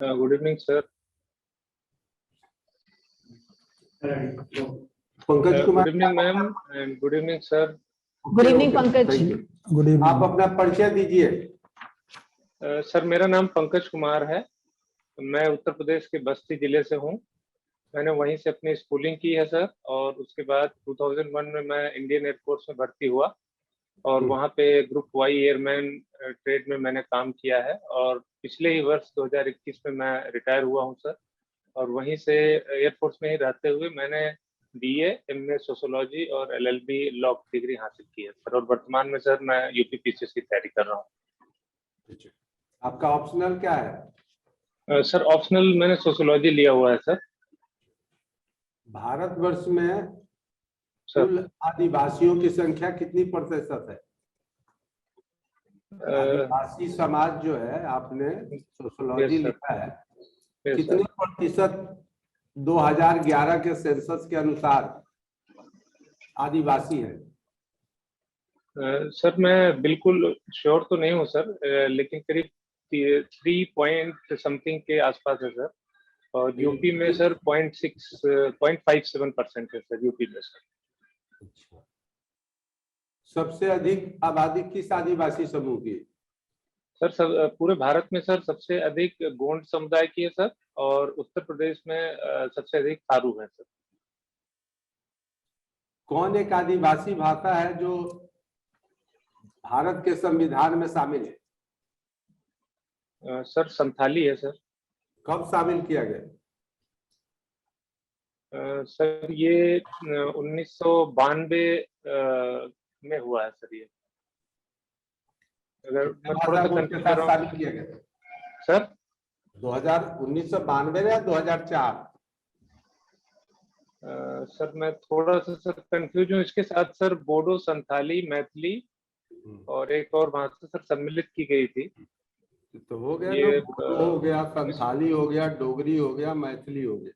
Good evening, sir. Pankaj Kumar, Good evening, ma'am, and good evening, sir. Good evening Pankaj. Good evening. आप अपना परिचय दीजिए। Sir, मेरा नाम पंकज कुमार है। मैं उत्तर प्रदेश के बस्ती जिले से हूँ। मैंने वहीं से अपनी स्कूलिंग की है सर, और उसके बाद 2001 में मैं इंडियन एयरफोर्स में भर्ती हुआ और वहाँ पे ग्रुप वाई एयरमैन ट्रेड में मैंने काम किया है। और पिछले ही वर्ष 2021 में मैं रिटायर हुआ हूँ सर। और वहीं से एयरफोर्स में ही रहते हुए मैंने बीए, एमए सोशियोलॉजी और एलएलबी लॉ की डिग्री हासिल की है सर। और वर्तमान में सर मैं यूपीपीसीएस की तैयारी कर रहा हूँ। आपका ऑप्शनल क्या है? सर ऑप्शनल मैंने सोशियोलॉजी लिया हुआ है सर। भारतवर्ष में कुल आदिवासियों की संख्या कितनी प्रतिशत है? आदिवासी समाज जो है, आपने सोशियोलॉजी लिखा है, कितने प्रतिशत 2011 के सेंसस के अनुसार आदिवासी है? सर मैं बिल्कुल श्योर तो नहीं हूँ सर, लेकिन करीब 3 पॉइंट समथिंग के आसपास है सर। और यूपी में सर 0.57% है सर यूपी में सर। सबसे अधिक आबादी किस आदिवासी समूह की? सर पूरे भारत में सर सबसे अधिक गोंड समुदाय की है सर, और उत्तर प्रदेश में सबसे अधिक थारू है सर। कौन एक आदिवासी भाषा है जो भारत के संविधान में शामिल है? सर संथाली है सर। कब शामिल किया गया? सर ये 1992 में हुआ है सर। ये अगर मैं थोड़ा सा कंफ्यूज कर रहा हूँ किया गया सर। 1992 या 2004? सर मैं थोड़ा सा सर कंफ्यूज हूँ। इसके साथ सर बोडो, संथाली, मैथिली और एक और भाषा सर सम्मिलित की गई थी। तो हो गया, ये बोडो हो गया, संथाली हो गया, डोगरी हो गया, मैथिली हो गया।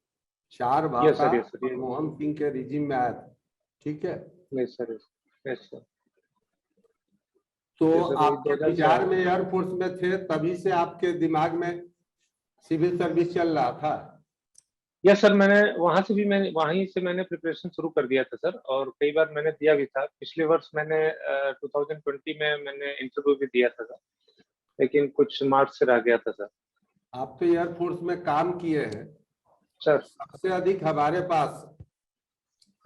4 भाषा मनमोहन सिंह के रिजिम में आया था। ठीक है। Yes sir, yes sir. तो आपके विचार में एयरफोर्स में थे, तभी से आपके दिमाग में सिविल सर्विस चल रहा था? यस सर, मैंने वहीं से मैंने प्रिपरेशन शुरू कर दिया था सर। और कई बार मैंने दिया भी था। पिछले वर्ष मैंने 2020 में मैंने इंटरव्यू भी दिया था सर, लेकिन कुछ मार्क्स से रह गया था सर। आप तो एयरफोर्स में काम किए हैं सर। सबसे अधिक हमारे पास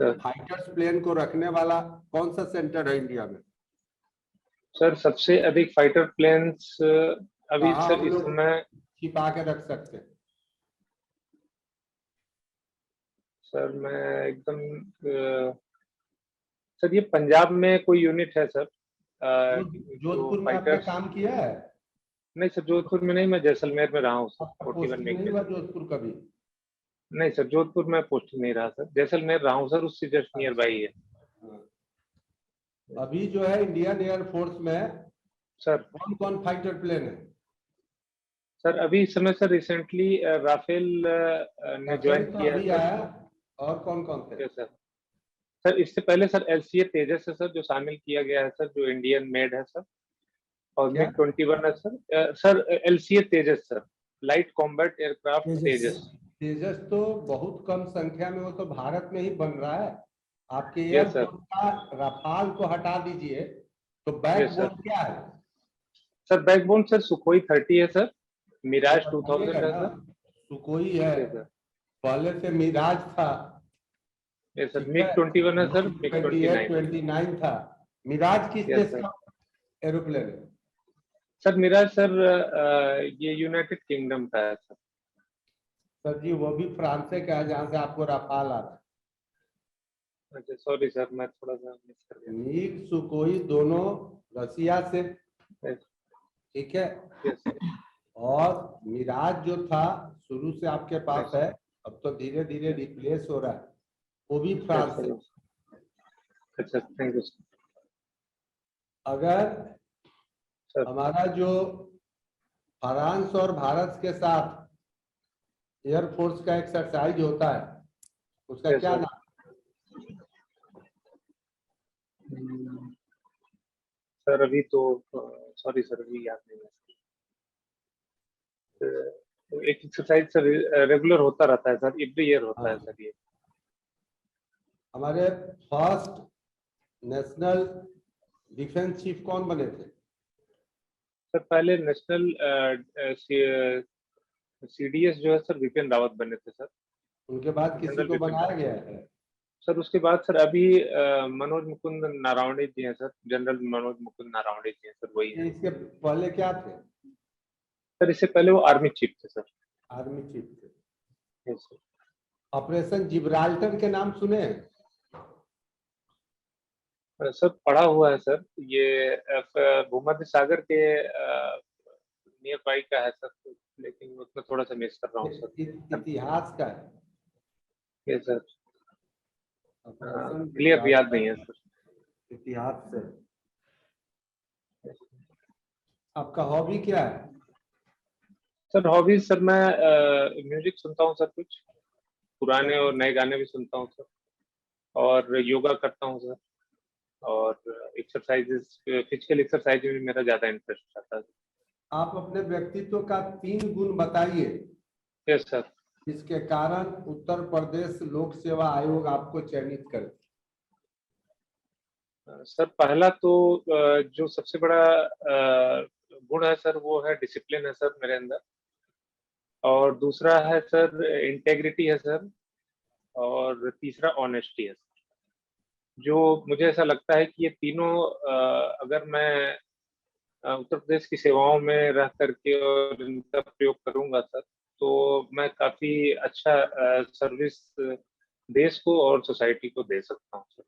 फाइटर्स प्लेन को रखने वाला कौन सा सेंटर है इंडिया में? सर सबसे अधिक फाइटर प्लेन्स अभी सर इस समय छिपा के रख सकते हैं? सर मैं एकदम सर ये पंजाब में कोई यूनिट है सर। जोधपुर में आपने काम किया है? नहीं सर, जोधपुर में नहीं, मैं जैसलमेर में रहा हूँ सर। 41 में जोधपुर कभी? नहीं सर, जोधपुर में पोस्टिंग नहीं रहा सर। जैसलमेर रहा हूँ सर, उससे जस्ट नियर बाई है। अभी जो है इंडियन एयरफोर्स में सर कौन कौन फाइटर प्लेन है? सर अभी इस समय सर रिसेंटली राफेल ने ज्वाइन किया है सर। और कौन कौन थे? सर? सर इससे पहले सर एलसीए तेजस है सर, जो शामिल किया गया है सर, जो इंडियन मेड है सर। और मिग 21 है सर। सर एलसीए तेजस सर, लाइट कॉम्बैट एयरक्राफ्ट तेजस। तेजस तो बहुत कम संख्या में, वो तो भारत में ही बन रहा है। आपके एयरफोर्स का राफाल को हटा दीजिए तो बैकबोन क्या है? सर बैकबोन सर सुखोई 30 है सर, मिराज 2000 है सर। सुखोई है, पहले से मिराज था। ये सर मिग 21 है सर, मिग 29 था। मिराज किस देश का एरोप्लेन है? सर मिराज सर ये यूनाइटेड किंगडम का है सर। सर जी वो भी फ्रांस से क्या है, जहाँ से आपको राफाल आ रहा है। अच्छा सॉरी सर, मैं थोड़ा सा मिस कर गया। मिग सुखोई दोनों रसिया से, ठीक है। और मिराज जो था शुरू से आपके पास है, अब तो धीरे धीरे रिप्लेस हो रहा है, वो भी फ्रांस से। अच्छा थैंक यू सर। अगर हमारा जो फ्रांस और भारत के साथ एयरफोर्स का एक्सरसाइज होता है, उसका क्या नाम? सर अभी तो सॉरी सर, अभी याद नहीं है। तो एक एक्सरसाइज सर रेगुलर होता रहता है सर, एवरी ईयर होता है सर ये। हमारे फर्स्ट नेशनल डिफेंस चीफ कौन बने थे? सर पहले नेशनल सीडीएस जो है सर विपिन रावत बने थे सर। उनके बाद किसी जनरल को विपिन बनाया रावत गया है? सर। उसके बाद सर अभी मनोज मुकुंद नारावणे जी हैं सर, जनरल मनोज मुकुंद नारावणे जी हैं सर, वही ये हैं इसके पहले क्या थे? सर। इससे पहले वो आर्मी चीफ थे सर। आर्मी चीफ थे। Yes sir. ऑपरेशन जिब्राल्टर के नाम सुने हैं? सर पढ़ा हुआ है सर, ये भूमध्य सागर के नियर बाई का है सर, लेकिन उसमें थोड़ा सा मिस कर रहा हूँ सर। इतिहास का है। ये सर ऑपरेशन क्लियर याद नहीं है जिब्राल्टर सर। इतिहास से। आपका हॉबी क्या है? सर हॉबीज सर मैं म्यूजिक सुनता हूँ सर, कुछ पुराने और नए गाने भी सुनता हूँ सर, और योगा करता हूँ सर, और एक्सरसाइजेस, फिजिकल एक्सरसाइज में मेरा ज्यादा इंटरेस्ट रहता है। आप अपने व्यक्तित्व का 3 गुण बताइए यस सर। जिसके कारण उत्तर प्रदेश लोक सेवा आयोग आपको चयनित करे। सर पहला तो जो सबसे बड़ा गुण है सर वो है डिसिप्लिन है सर मेरे अंदर, और दूसरा है सर इंटेग्रिटी है सर, और तीसरा ऑनेस्टी है सर। जो मुझे ऐसा लगता है कि ये तीनों अगर मैं उत्तर प्रदेश की सेवाओं में रह करके और इनका प्रयोग करूंगा सर, तो मैं काफी अच्छा सर्विस देश को और सोसाइटी को दे सकता हूँ सर।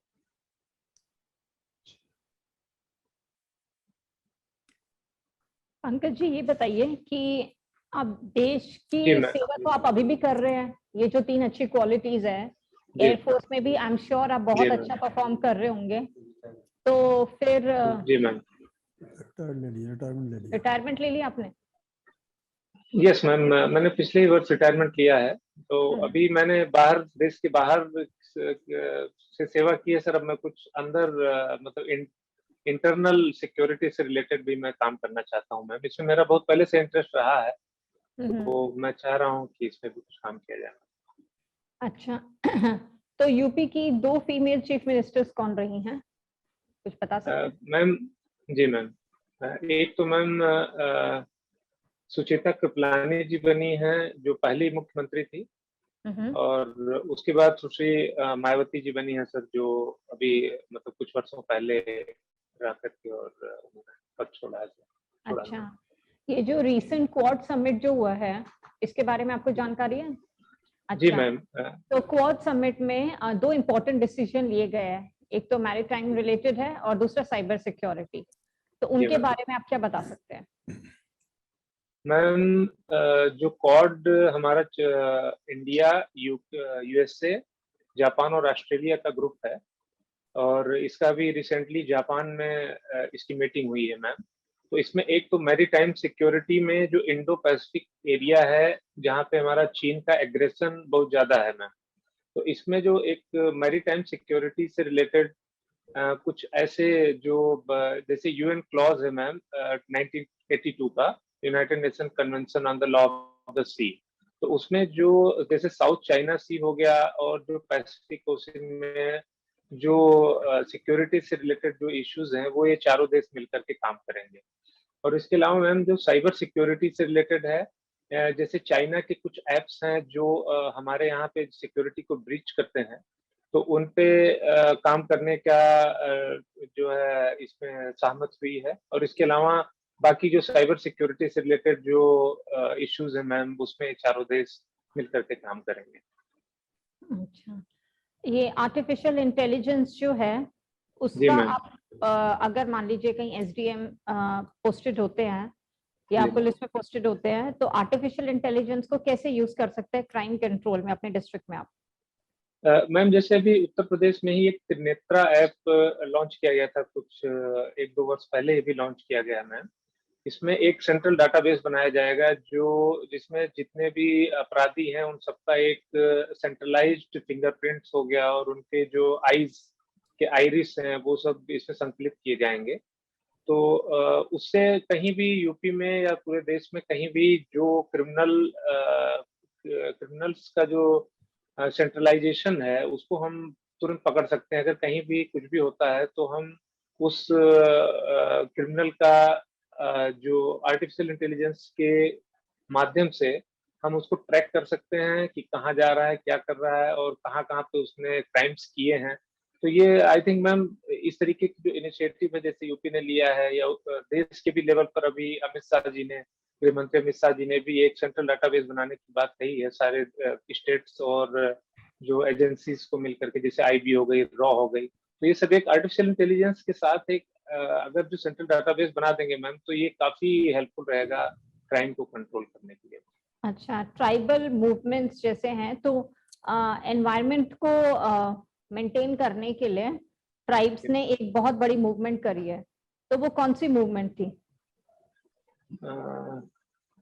पंकज जी ये बताइए कि आप देश जी की मैं सेवा तो आप अभी भी कर रहे हैं, ये जो 3 अच्छी क्वालिटीज है, जी एयरफोर्स में भी आई एम श्योर आप बहुत जी अच्छा परफॉर्म कर रहे होंगे, तो फिर जी मैम। रिटायरमेंट ले लिया आपने? यस मैम, मैंने पिछले ही वर्ष रिटायरमेंट लिया है, तो अभी मैंने बाहर, देश के बाहर से सेवा की है सर। अब मैं कुछ अंदर मतलब इंटरनल सिक्योरिटी से रिलेटेड भी मैं काम करना चाहता हूँ मैम। इसमें मेरा बहुत पहले से इंटरेस्ट रहा है, तो मैं चाह रहा हूँ कि इसमें भी कुछ काम किया जाए। अच्छा तो यूपी की 2 फीमेल चीफ मिनिस्टर्स कौन रही हैं, कुछ बता सकते हैं? मैम जी मैम, एक तो मैम सुचेता कृपलानी जी बनी हैं, जो पहली मुख्यमंत्री थी, और उसके बाद सुश्री मायावती जी बनी है सर, जो अभी मतलब कुछ वर्षों पहले रह करके और उन्होंने पद छोड़ा है सर। अच्छा, ये जो रीसेंट क्वाड समिट जो हुआ है इसके बारे में आपको जानकारी है? जी अच्छा, मैम। तो क्वाड समिट में 2 इम्पोर्टेंट डिसीजन लिए गए हैं, एक तो मैरीटाइम रिलेटेड है और दूसरा साइबर सिक्योरिटी, तो उनके बारे में आप क्या बता सकते हैं? मैम जो क्वाड हमारा इंडिया, यूएसए, जापान और ऑस्ट्रेलिया का ग्रुप है, और इसका भी रिसेंटली जापान में इसकी मीटिंग हुई है मैम। तो इसमें एक तो मैरीटाइम सिक्योरिटी में जो इंडो पैसिफिक एरिया है, जहाँ पे हमारा चीन का एग्रेशन बहुत ज्यादा है मैम, तो इसमें जो एक मैरीटाइम सिक्योरिटी से रिलेटेड कुछ ऐसे जो जैसे यूएन क्लॉज है मैम 1982 का, United Nation convention on the law of the sea, तो उसमें जो जैसे साउथ चाइना सी हो गया और जो पैसिफिक ओशन में जो सिक्योरिटी से रिलेटेड जो इश्यूज हैं, वो ये चारों देश मिलकर के काम करेंगे। और इसके अलावा मैम जो साइबर सिक्योरिटी से रिलेटेड है, जैसे चाइना के कुछ एप्स हैं जो हमारे यहाँ पे सिक्योरिटी को ब्रीच करते हैं, तो उन पे काम करने का जो है इसमें सहमत हुई है। और इसके अलावा बाकी जो साइबर सिक्योरिटी से रिलेटेड जो इश्यूज हैं मैम, उसमें चारों देश मिलकर के काम करेंगे। अच्छा, ये आर्टिफिशियल इंटेलिजेंस जो है जी उसका मैम। आप अगर मान लीजिए कहीं एसडीएम पोस्टेड होते हैं या जी मैम। पुलिस में पोस्टेड होते हैं, तो आर्टिफिशियल इंटेलिजेंस को कैसे यूज कर सकते हैं क्राइम कंट्रोल में अपने डिस्ट्रिक्ट में आप? मैम जैसे अभी उत्तर प्रदेश में ही एक त्रिनेत्रा ऐप लॉन्च किया गया था, कुछ 1-2 वर्ष पहले ही भी लॉन्च किया गया मैम। इसमें एक सेंट्रल डाटाबेस बनाया जाएगा, जो जिसमें जितने भी अपराधी हैं उन सबका एक सेंट्रलाइज्ड फिंगरप्रिंट्स हो गया, और उनके जो आईज के आइरिस हैं वो सब इसमें संकलित किए जाएंगे। तो उससे कहीं भी यूपी में या पूरे देश में कहीं भी जो क्रिमिनल्स का जो सेंट्रलाइजेशन है उसको हम तुरंत पकड़ सकते हैं। अगर कहीं भी कुछ भी होता है तो हम उस क्रिमिनल का जो आर्टिफिशियल इंटेलिजेंस के माध्यम से हम उसको ट्रैक कर सकते हैं कि कहाँ जा रहा है, क्या कर रहा है और कहाँ कहाँ पे उसने क्राइम्स किए हैं। तो ये आई थिंक मैम इस तरीके की जो इनिशिएटिव है जैसे यूपी ने लिया है या देश के भी लेवल पर अभी अमित शाह जी ने, गृह मंत्री अमित शाह जी ने भी एक सेंट्रल डाटाबेस बनाने की बात कही है सारे स्टेट्स और जो एजेंसीज को मिलकर के, जैसे आईबी हो गई, रॉ हो गई। तो ये सब एक आर्टिफिशियल इंटेलिजेंस के साथ एक अगर जो सेंट्रल डाटाबेस बना देंगे मैम तो ये काफी हेल्पफुल रहेगा क्राइम को कंट्रोल करने के लिए। अच्छा, ट्राइबल मूवमेंट्स जैसे हैं तो एनवायरनमेंट को मेंटेन करने के लिए ट्राइब्स ने एक बहुत बड़ी मूवमेंट करी है, तो वो कौन सी मूवमेंट थी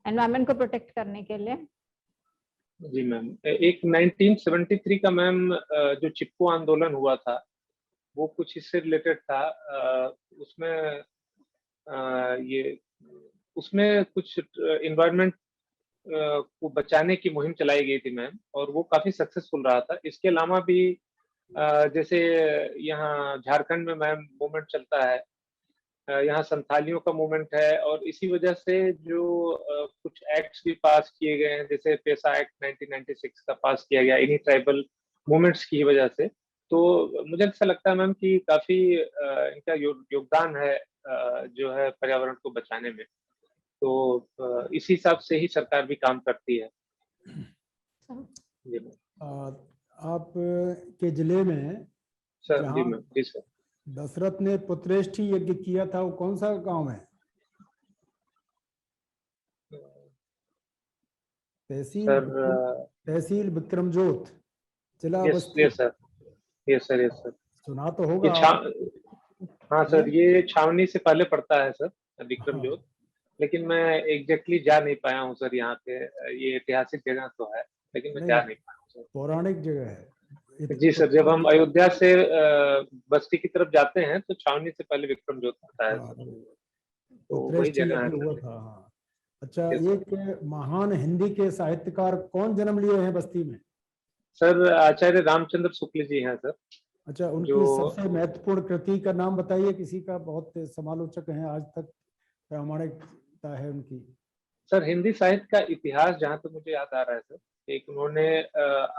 एनवायरनमेंट को प्रोटेक्ट करने के लिए? जी मैम, एक 1973 का मैम जो चिपको आंदोलन हुआ था वो कुछ इससे रिलेटेड था। उसमें ये उसमें कुछ इन्वायरमेंट को बचाने की मुहिम चलाई गई थी मैम और वो काफी सक्सेसफुल रहा था। इसके अलावा भी जैसे यहाँ झारखंड में मैम मूवमेंट चलता है, यहाँ संथालियों का मूवमेंट है और इसी वजह से जो कुछ एक्ट्स भी पास किए गए हैं, जैसे पेशा एक्ट 1996 का पास किया गया इन्हीं ट्राइबल मूवमेंट्स की वजह से। तो मुझे ऐसा लगता है मैम कि काफी इनका योगदान है जो है पर्यावरण को बचाने में। तो इसी हिसाब से ही सरकार भी काम करती है। जी मैम। आप के जिले में सर जी मैम, जी सर। दशरथ ने पुत्रेष्ठी यज्ञ किया था, वो कौन सा गांव है? तहसील विक्रमजोत, जिला बस्ती। Yes sir, yes sir, yes sir. सुना तो होगा। हाँ सर, ये छावनी से पहले पड़ता है सर विक्रमजोत। हाँ। लेकिन मैं एग्जैक्टली जा नहीं पाया हूँ सर यहाँ पे। ये ऐतिहासिक जगह तो है लेकिन मैं जा नहीं पाया हूँ सर। पौराणिक जगह है जी सर, जब हम अयोध्या से बस्ती की तरफ जाते हैं तो छावनी से पहले विक्रमजोत पड़ता है सर। तो वही जगह है हुआ था। हाँ। अच्छा, एक महान हिंदी के साहित्यकार कौन जन्म लिए हैं बस्ती में? सर आचार्य रामचंद्र शुक्ल जी हैं सर। अच्छा, उनकी सबसे महत्वपूर्ण कृति का नाम बताइए, किसी का, बहुत समालोचक हैं आज तक, प्रामाणिकता है उनकी। सर हिंदी साहित्य का इतिहास जहाँ तक मुझे याद आ रहा है सर, एक उन्होंने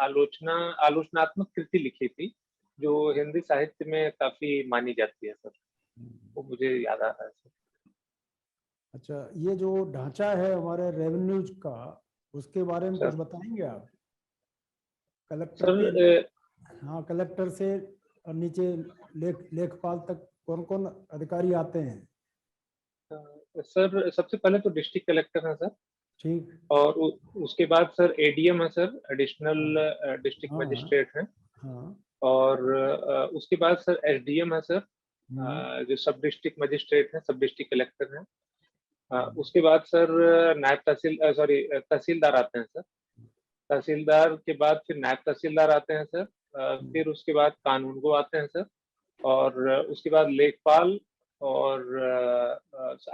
आलोचनात्मक कृति लिखी थी जो हिंदी साहित्य में काफी मानी जाती है सर, वो मुझे याद आ रहा है सर। अच्छा, ये जो ढांचा है हमारे रेवेन्यूज का, उसके बारे में कुछ बताएंगे आप? कलेक्टर हाँ, कलेक्टर से और नीचे लेखपाल तक कौन कौन अधिकारी आते हैं? सर सबसे पहले तो डिस्ट्रिक्ट कलेक्टर है सर। ठीक। और उसके बाद सर एडीएम है सर, एडिशनल डिस्ट्रिक्ट मजिस्ट्रेट है। हाँ। और उसके बाद सर एसडीएम है सर, जो सब डिस्ट्रिक्ट मजिस्ट्रेट है, सब डिस्ट्रिक्ट कलेक्टर है। उसके बाद सर नायब तहसीलदार आते हैं सर। तहसीलदार के बाद फिर नायब तहसीलदार आते हैं सर। फिर उसके बाद कानूनगो आते हैं सर। और उसके बाद लेखपाल और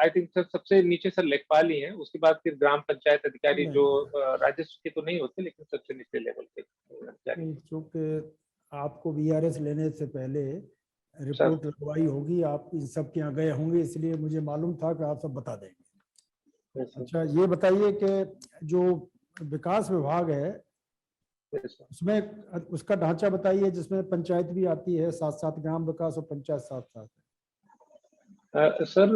आई थिंक सर सबसे नीचे सर लेखपाल ही है। उसके बाद फिर ग्राम पंचायत अधिकारी जो राजस्व के तो नहीं होते लेकिन सबसे निचले लेवल के अधिकारी। चूंकि आपको वीआरएस लेने से पहले रिपोर्ट लगवाई होगी, आप इन सब के यहाँ गए होंगे, इसलिए मुझे मालूम था कि आप सब बता देंगे। अच्छा, ये बताइए कि जो विकास विभाग है उसमें उसका ढांचा बताइए, जिसमें पंचायत भी आती है साथ साथ, ग्राम विकास और पंचायत साथ साथ। सर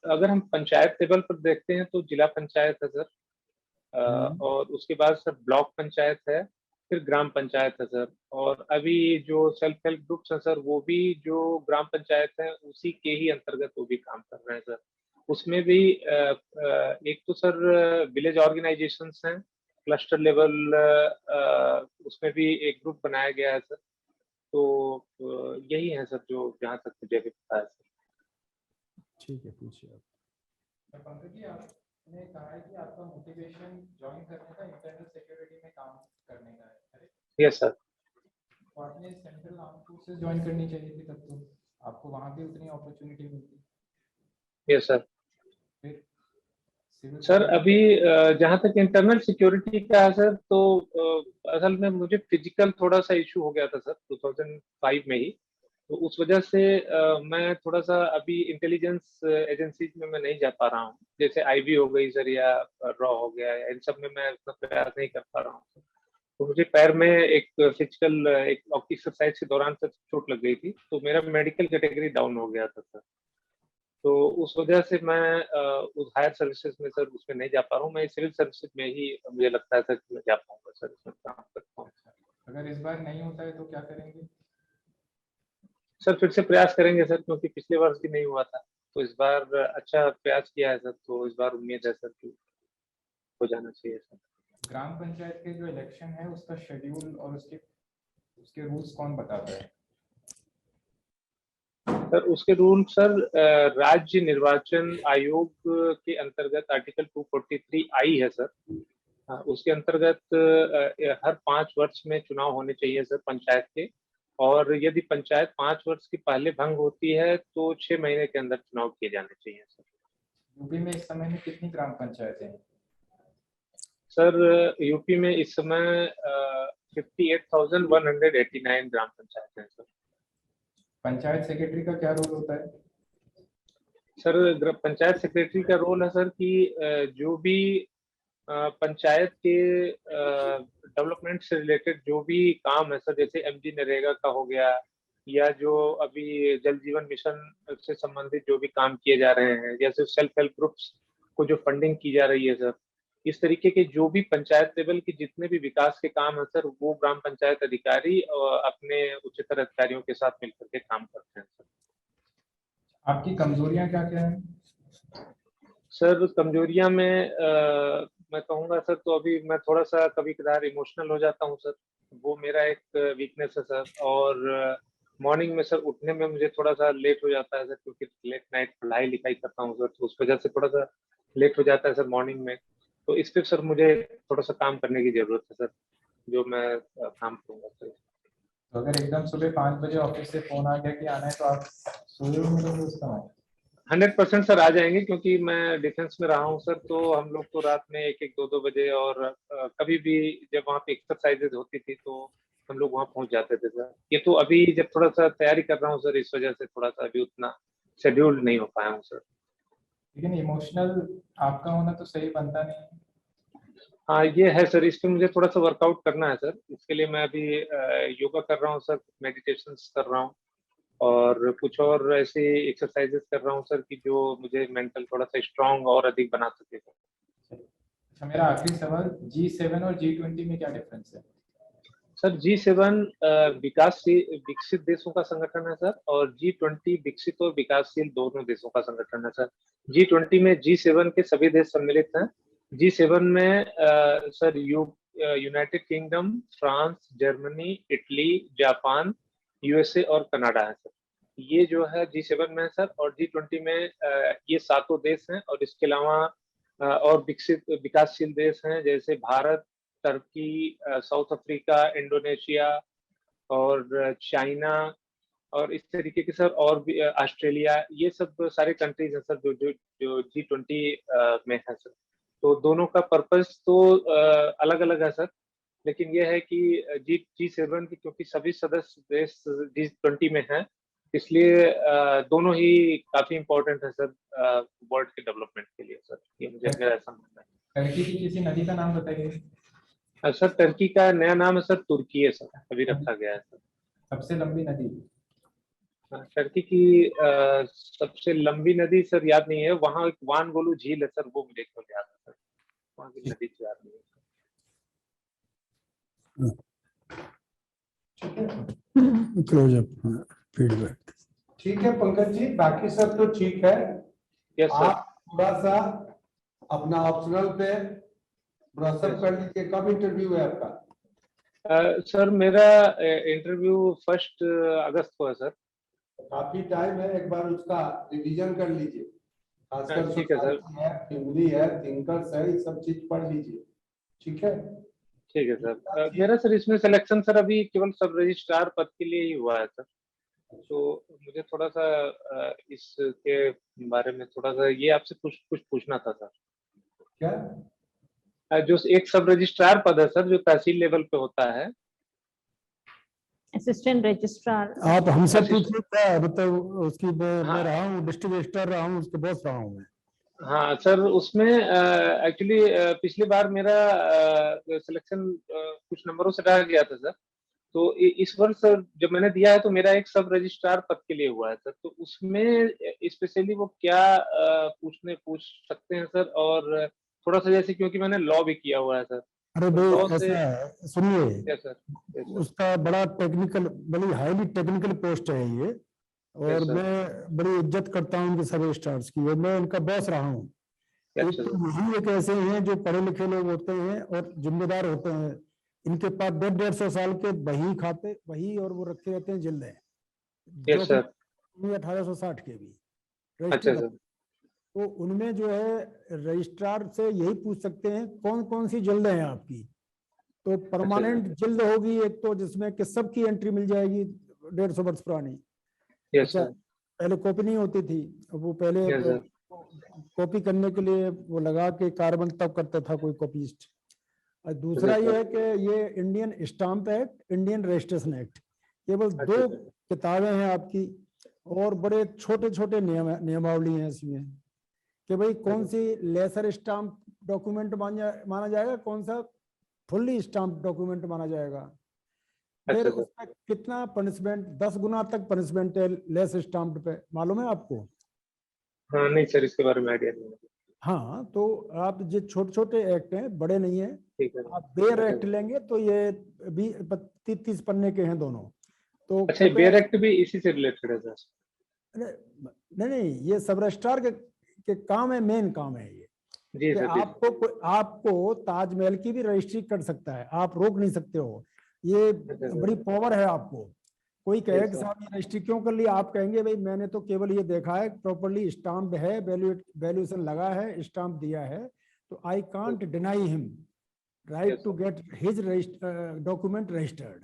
अगर हम पंचायत लेवल पर देखते हैं तो जिला पंचायत है सर। और उसके बाद सर ब्लॉक पंचायत है, फिर ग्राम पंचायत है सर। और अभी जो सेल्फ हेल्प ग्रुप्स है सर वो भी जो ग्राम पंचायत है उसी के ही अंतर्गत वो भी काम कर रहे हैं सर। उसमें भी एक तो सर विलेज ऑर्गेनाइजेशंस हैं, क्लस्टर लेवल, उसमें भी एक ग्रुप बनाया गया है सर। तो यही है सर जो जहाँ तक मुझे भी पता है सर। ठीक है, पूछिए आप। पंकज जी, आपने कहा है कि आपका मोटिवेशन ज्वाइन करने का इंटरनल सिक्योरिटी में काम करने का है। Yes sir. तो आपने सेंट्रल आर्म फोर्सेस ज्वाइन करनी चाहिए थी, तब तो आपको वहां भी उतनी अपॉर्चुनिटी मिलती। Yes sir. फिर सिविल सर अभी जहाँ तक इंटरनल सिक्योरिटी का है सर, तो असल में मुझे फिजिकल थोड़ा सा इशू हो गया था सर 2005 में ही। तो उस वजह से मैं थोड़ा सा अभी इंटेलिजेंस एजेंसीज में मैं नहीं जा पा रहा हूँ, जैसे आईबी हो गई सर या रॉ हो गया, इन सब में मैं उतना प्रयास नहीं कर पा रहा हूँ। तो मुझे पैर में एक फिजिकल एक एक्सरसाइज के दौरान सर चोट लग गई थी, तो मेरा मेडिकल कैटेगरी डाउन हो गया था सर। तो उस वजह से मैं उस हायर सर्विसेज में सर उसमें नहीं जा पा रहा हूँ। मैं सिविल सर्विसेज में ही मुझे लगता है सर कि मैं जा पाऊंगा सर, इसमें काम कर पाऊंगा। अगर इस बार नहीं होता है तो क्या करेंगे? सर फिर से प्रयास करेंगे सर, क्योंकि पिछले वर्ष भी नहीं हुआ था, तो इस बार अच्छा प्रयास किया है सर, तो इस बार उम्मीद है सर कि हो जाना चाहिए सर। ग्राम पंचायत के जो इलेक्शन है उसका शेड्यूल और उसके रूल्स कौन बताता है? सर उसके रूल सर राज्य निर्वाचन आयोग के अंतर्गत आर्टिकल 243 आई है सर। उसके अंतर्गत हर 5 वर्ष में चुनाव होने चाहिए सर पंचायत के, और यदि पंचायत 5 वर्ष की पहले भंग होती है तो 6 महीने के अंदर चुनाव किए जाने चाहिए सर। यूपी में इस समय में कितनी ग्राम पंचायतें हैं? सर यूपी में इस समय 58,189 ग्राम पंचायत हैं सर। पंचायत सेक्रेटरी का क्या रोल होता है? सर पंचायत सेक्रेटरी का रोल है सर कि जो भी पंचायत के डेवलपमेंट से रिलेटेड जो भी काम है सर, जैसे एमजी नरेगा का हो गया, या जो अभी जल जीवन मिशन से संबंधित जो भी काम किए जा रहे हैं, जैसे सेल्फ हेल्प ग्रुप्स को जो फंडिंग की जा रही है सर, इस तरीके के जो भी पंचायत लेवल के जितने भी विकास के काम है सर, वो ग्राम पंचायत अधिकारी अपने उच्चतर अधिकारियों के साथ मिलकर के काम करते हैं सर। आपकी कमजोरियां क्या क्या है? सर कमजोरियां में मैं कहूँगा सर, तो अभी मैं थोड़ा सा कभी कभार इमोशनल हो जाता हूँ सर, वो मेरा एक वीकनेस है सर। और मॉर्निंग में सर उठने में मुझे थोड़ा सा लेट हो जाता है सर, क्योंकि लेट नाइट पढ़ाई लिखाई करता हूँ सर, तो उस वजह से थोड़ा सा लेट हो जाता है सर मॉर्निंग में। तो इस पे सर मुझे थोड़ा सा काम करने की जरूरत है सर, जो मैं काम करूँगा सर। तो अगर एकदम सुबह 5 बजे ऑफिस से फोन आ गया कि आना है तो आप सोए हुए मिलेंगे उस समय? 100% सर आ जाएंगे, क्योंकि मैं डिफेंस में रहा हूँ सर, तो हम लोग तो रात में 1-1, 2-2 बजे, और कभी भी जब वहाँ पे एक्सरसाइजेज होती थी तो हम लोग वहाँ पहुँच जाते थे सर। ये तो अभी जब थोड़ा सा तैयारी कर रहा हूँ सर, इस वजह से थोड़ा सा अभी उतना शेड्यूल नहीं हो पाया हूँ सर। लेकिन इमोशनल आपका होना तो सही बनता नहीं है। हाँ ये है सर, इस पे मुझे थोड़ा सा वर्कआउट करना है सर। इसके लिए मैं अभी योगा कर रहा हूँ सर, मेडिटेशन कर रहा हूँ, और कुछ और ऐसे एक्सरसाइजेस कर रहा हूँ सर कि जो मुझे मेंटल थोड़ा सा स्ट्रांग और अधिक बना सके सर। अच्छा, मेरा आखिरी सवाल, G7 और G20 में क्या डिफरेंस है? सर G7 विकसित देशों का संगठन है सर, और G20 विकसित और विकासशील दोनों देशों का संगठन है सर। G20 में G7 के सभी देश सम्मिलित हैं। G7 में sir United kingdom, France, Germany, Italy, Japan, USA और कनाडा है सर। ये जो है G7 में है सर, और G20 में ये सातों देश हैं, और इसके अलावा और विकसित विकासशील देश हैं, जैसे Bharat, Turkey, south Africa, Indonesia और चाइना, और इस तरीके के सर, और भी ऑस्ट्रेलिया, ये सब सारे कंट्रीज हैं सर जो जो जो G20 में है सर। तो दोनों का पर्पस तो अलग अलग है सर, लेकिन यह है कि G7 की क्योंकि सभी सदस्य देश G20 में हैं, इसलिए दोनों ही काफी इम्पोर्टेंट है सर वर्ल्ड के डेवलपमेंट के लिए सर। ये मुझे मेरा ऐसा मानना है। टर्की की किसी नदी का नाम बताइए। सर टर्की का नया नाम है सर तुर्की है सर, अभी रखा गया है सर। सबसे लंबी नदी? टर्की की सबसे लंबी नदी सर याद नहीं है, वहाँ एक वानगोलू झील है सर, वो मुझे केवल याद है सर, वहाँ की नदी तो याद नहीं है। Close up feedback. ठीक है पंकज जी, बाकी सब तो ठीक है। Yes sir. आप थोड़ा सा अपना ऑप्शनल पे ब्रशअप कर लीजिए। कब इंटरव्यू है आपका? सर मेरा इंटरव्यू 1 अगस्त को है सर। काफी टाइम है, एक बार उसका रिवीजन कर लीजिए। खासकर ठीक है सर। सोसाइटी है, फैमिली है, थिंकर्स है, ये सब चीज पढ़ लीजिए। ठीक है। ठीक है सर। मेरा सर इसमें सिलेक्शन सर अभी केवल सब रजिस्ट्रार पद के लिए ही हुआ है सर। तो मुझे थोड़ा सा इसके बारे में थोड़ा सा ये आपसे कुछ पूछना था सर। क्या? जो एक सब रजिस्ट्रार पद है सर, जो तहसील लेवल पे होता है, असिस्टेंट रजिस्ट्रार। आप हमसे Assistant- पूछिए क्या मतलब उसकी मैं हाँ रहा हूँ, डिस्ट्रिक्ट रजिस्ट्रार रहा हूँ, उसके बॉस रहा हूँ मैं। हाँ सर, उसमें एक्चुअली पिछली बार मेरा सिलेक्शन कुछ नंबरों से रह गया था सर। तो इस वर्ष सर जब मैंने दिया है तो मेरा एक सब रजिस्ट्रार पद के लिए हुआ है सर। तो उसमें स्पेशली वो क्या पूछ सकते हैं सर? और थोड़ा सा जैसे क्योंकि मैंने लॉ भी किया हुआ है सर, अरे तो भाई लॉ से। ऐसा है, सुनिए, यस सर। Yes sir. उसका बड़ा टेक्निकल, बड़ी हाईली टेक्निकल पोस्ट है ये, और यस सर। मैं बड़ी इज्जत करता हूँ उनके सब स्टार्स की, और मैं उनका बॉस रहा हूँ। एक अच्छा तो सर। यही एक ऐसे हैं जो पढ़े लिखे लोग होते हैं और जिम्मेदार होते हैं, इनके पास 150 साल के बही खाते वही, और वो रखे रहते हैं जिल्दे, यस जो कि सर। 1860 के भी अच्छा रजिस्ट्री। सर। तो उनमें जो है रजिस्ट्रार से यही पूछ सकते हैं कौन कौन सी जिल्द हैं आपकी। तो अच्छा परमानेंट सर। जिल्द होगी एक, तो जिसमें कि सबकी एंट्री मिल जाएगी 150 वर्ष पुरानी। यस अच्छा, सर। पहले कॉपी नहीं होती थी, वो पहले यस सर। कॉपी करने के लिए वो लगा के कार्बन तब करता था कोई कॉपीस्ट। और दूसरा यस ये सर। है कि ये Indian stamp act, Indian registration act, केवल अच्छा दो सर। किताबें हैं आपकी, और बड़े छोटे छोटे नियमावली हैं इसमें, कि भाई कौन सी लेसर स्टाम्प डॉक्यूमेंट माना जाएगा, कौन सा फुल्ली स्टाम्प डॉक्यूमेंट माना जाएगा। फिर अच्छा सर। उसका कितना पनिशमेंट, 10 गुना तक पनिशमेंट है लेस स्टाम्प पे, मालूम है आपको? हाँ नहीं सर, इसके बारे में आइडिया नहीं है। हाँ, तो आप जो छोटे छोटे एक्ट हैं, बड़े नहीं है। ठीक है। आप बेयर अच्छा एक्ट सर। लेंगे तो ये 30 पन्ने के हैं दोनों। तो अच्छा, कृपया, बेयर एक्ट भी इसी से रिलेटेड है सर? नहीं नहीं, ये सब रजिस्ट्रार के काम है, मेन काम है ये, जी कि सर। जी सर। आपको ताजमहल की भी रजिस्ट्री कर सकता है, आप रोक नहीं सकते हो। ये अच्छा सर। बड़ी पावर है आपको। कोई जी कहे कि सर। साहब ये रजिस्ट्री क्यों कर ली, आप कहेंगे भाई मैंने तो केवल ये देखा है प्रॉपर्ली स्टाम्प है, वैल्यूएशन लगा है, स्टाम्प दिया है, तो I can't deny him yes right to sir. Get his document registered.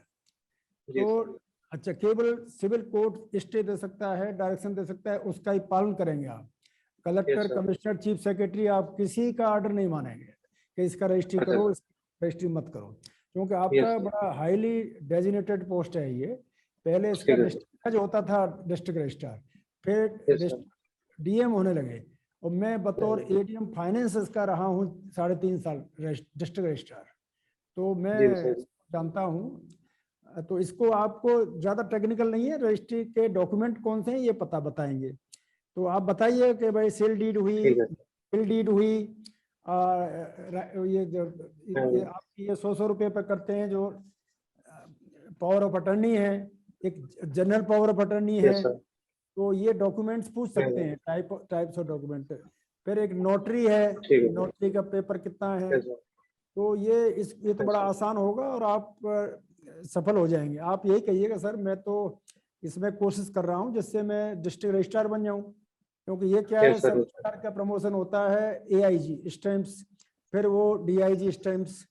जी तो सर। अच्छा, केवल सिविल कोर्ट स्टे दे सकता है, डायरेक्शन दे सकता है, उसका ही पालन करेंगे आप। Yes collector, sir. Commissioner, chief secretary, आप किसी का ऑर्डर नहीं मानेंगे कि इसका रजिस्ट्री अच्छा करो, सर। इसका रजिस्ट्री मत करो, क्योंकि यस आपका सर। बड़ा हाईली डेजिनेटेड पोस्ट है ये। पहले इसका ठीक है सर। डिस्ट्रिक्ट जो होता था डिस्ट्रिक्ट रजिस्ट्रार, फिर यस सर। डीएम होने लगे, और मैं बतौर जी एडीएम फाइनेंस का रहा हूँ 3.5 साल डिस्ट्रिक्ट रजिस्ट्रार, तो मैं सर। जानता हूँ। तो इसको आपको ज्यादा टेक्निकल नहीं है, रजिस्ट्री के डॉक्यूमेंट कौन से हैं ये पता बताएंगे। तो आप बताइए कि भाई सेल डीड हुई, ठीक है। बिल डीड हुई, ये जो ये हाँ, आपकी ये 100 रुपए पे करते हैं जो पावर ऑफ अटर्नी है, एक जनरल पावर ऑफ अटर्नी है, यस सर। तो ये डॉक्यूमेंट्स पूछ सकते हैं, टाइप्स ऑफ डॉक्यूमेंट। फिर एक नोटरी है, ठीक है सर। नोटरी का पेपर कितना है। Yes sir. तो ये तो यस बड़ा सर। आसान होगा, और आप सफल हो जाएंगे। आप यही कहिएगा सर मैं तो इसमें कोशिश कर रहा हूँ जिससे मैं डिस्ट्रिक्ट रजिस्ट्रार बन जाऊं, क्योंकि ये क्या है, यस सब सर। रजिस्ट्रार का प्रमोशन होता है एआईजी स्टैंप्स, फिर वो डीआईजी स्टैंप्स,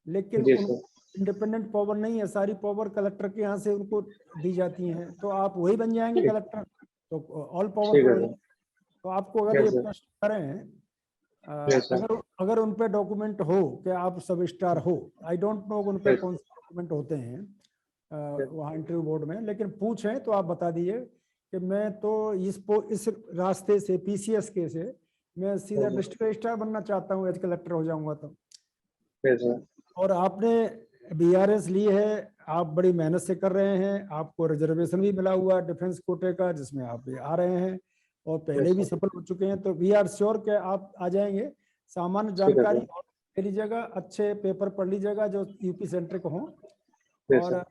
लेकिन जी उन सर। इंडिपेंडेंट पावर नहीं है, सारी पावर कलेक्टर के यहाँ से उनको दी जाती हैं। तो आप वही बन जाएंगे ठीक। कलेक्टर, तो ऑल ठीक पावरफुल है हो सर। जाएंगे। तो आपको अगर यस ये सर। प्रश्न करें, यस सर। अगर अगर उन पे डॉक्यूमेंट हो कि आप सब स्टार हो, आई डोंट नो उन पे यस। कौन से डॉक्यूमेंट होते हैं वहाँ इंटरव्यू बोर्ड में, लेकिन पूछें तो आप बता दीजिए कि मैं तो इस रास्ते से, पीसीएस के से मैं सीधा डिस्ट्रिक्ट रजिस्ट्रार बनना चाहता हूँ, एज कलेक्टर हो जाऊंगा तो। Yes sir. और आपने बीआरएस ली है, आप बड़ी मेहनत से कर रहे हैं, आपको रिजर्वेशन भी मिला हुआ है डिफेंस कोटे का, जिसमें आप भी आ रहे हैं और पहले यस भी सर। सफल हो चुके हैं, तो वी आर श्योर कि आप आ जाएंगे। सामान्य ठीक है जानकारी सर। और ले लीजिएगा, अच्छे पेपर पढ़ लीजिएगा जो यूपी सेंटर को हों, यस और सर।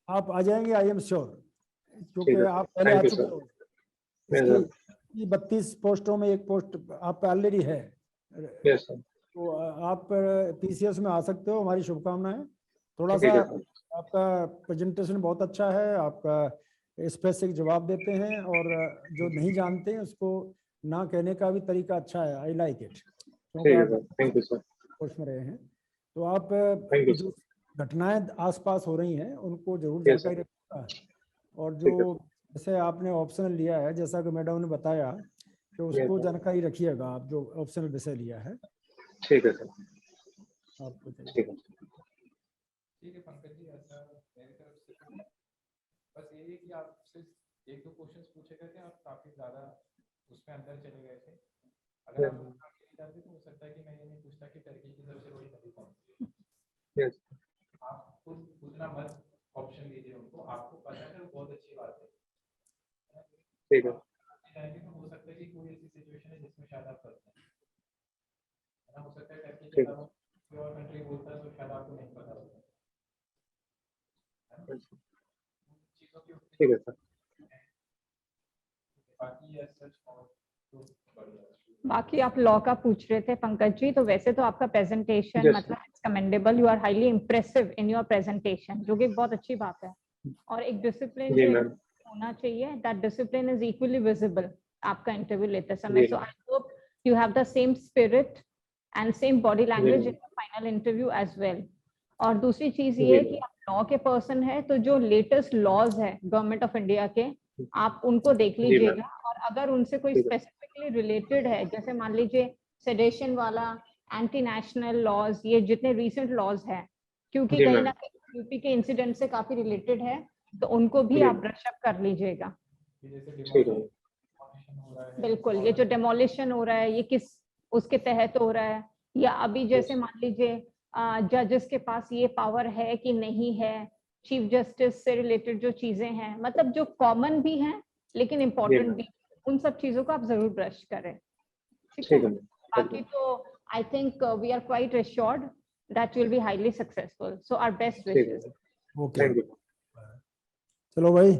आप आ जाएंगे, आई एम श्योर, क्योंकि ठीक है आप सर। पहले आ थैंक यू चुके सर। हो। यस इसकी सर। 32 पोस्टों में एक पोस्ट आप पे ऑलरेडी है, यस सर। तो आप पीसीएस में आ सकते हो, हमारी शुभकामनाएं। थोड़ा सा ठीक है सर। आपका प्रेजेंटेशन बहुत अच्छा है, आपका स्पेसिफिक जवाब देते हैं, और जो नहीं जानते हैं उसको ना कहने का भी तरीका अच्छा है, आई लाइक इट, क्योंकि ठीक है आप sir. Thank you sir. Course में रहे हैं। तो आप थैंक यू सर। जो घटनाएं आसपास हो रही हैं उनको जरूर यस सर। जानकारी रखिएगा, और ठीक है जो सर। जैसे आपने ऑप्शनल लिया है, जैसा कि मैडम ने बताया कि उसको जानकारी रखिएगा आप जो ऑप्शनल विषय लिया है। ठीक है सर, आपको चाहिए। ठीक है। ठीक है पंकज जी, ऐसा मेरी तरफ से तो बस यही है कि आपसे एक दो क्वेश्चंस पूछे गए थे, आप काफी ज्यादा उसमें अंदर चले गए थे। अगर आप उसमें आगे नहीं जाते तो हो सकता है कि मैं ये नहीं पूछता कि टर्की की सबसे बड़ी नदी कौन सी है। यस, आप खुद उतना मत ऑप्शन दीजिए उनको, आपको पता है वो बहुत अच्छी बात है। ठीक है। जाएंगे तो हो सकता है कि कोई ऐसी सिचुएशन है जिसमें शायद आप फंस जाएं, है ना। हो सकता है टर्की के ठीक अलावा कोई और कंट्री बोलता है तो शायद आपको नहीं पता होता, है ना। चीजों की ठीक है सर। बाकी ये सच और तो बढ़िया है। बाकी आप लॉ का पूछ रहे थे पंकज जी, तो वैसे तो आपका प्रेजेंटेशन Yes. मतलब it's commendable, you are highly impressive in your presentation, जो कि बहुत अच्छी बात है। और एक डिसिप्लिन जी जो मैम, होना चाहिए, that discipline is equally visible आपका इंटरव्यू लेते समय। जी so I hope you have the same spirit and same body language in final interview as well. और दूसरी चीज ये है कि आप लॉ के पर्सन है, तो जो लेटेस्ट लॉज है गवर्नमेंट ऑफ इंडिया के, आप उनको देख जी लीजिएगा। और अगर उनसे कोई ठीक है। स्पेसिफिकली रिलेटेड है, जैसे मान लीजिए सेडेशन वाला, एंटी नेशनल लॉज, ये जितने रिसेंट लॉज हैं, क्योंकि जी कहीं मैम, ना कहीं यूपी के इंसिडेंट से काफी रिलेटेड है, तो उनको भी जी आप ब्रश अप कर लीजिएगा। कि जैसे ठीक है। डिमोलिशन हो रहा है, बिल्कुल, ये जो डेमोलिशन हो रहा है ये किस उसके तहत हो रहा है, या अभी जैसे मान लीजिए जजेस के पास ये पावर है कि नहीं है, चीफ जस्टिस से रिलेटेड जो चीजें हैं, मतलब जो कॉमन भी हैं लेकिन जी इम्पोर्टेंट मैम, भी, उन सब चीजों को आप जरूर ब्रश करें। ठीक ठीक है, है मैम, बाकी तो I think we are quite assured that will be highly successful, so our best ठीक है। विशेस। Okay, thank you. चलो भाई।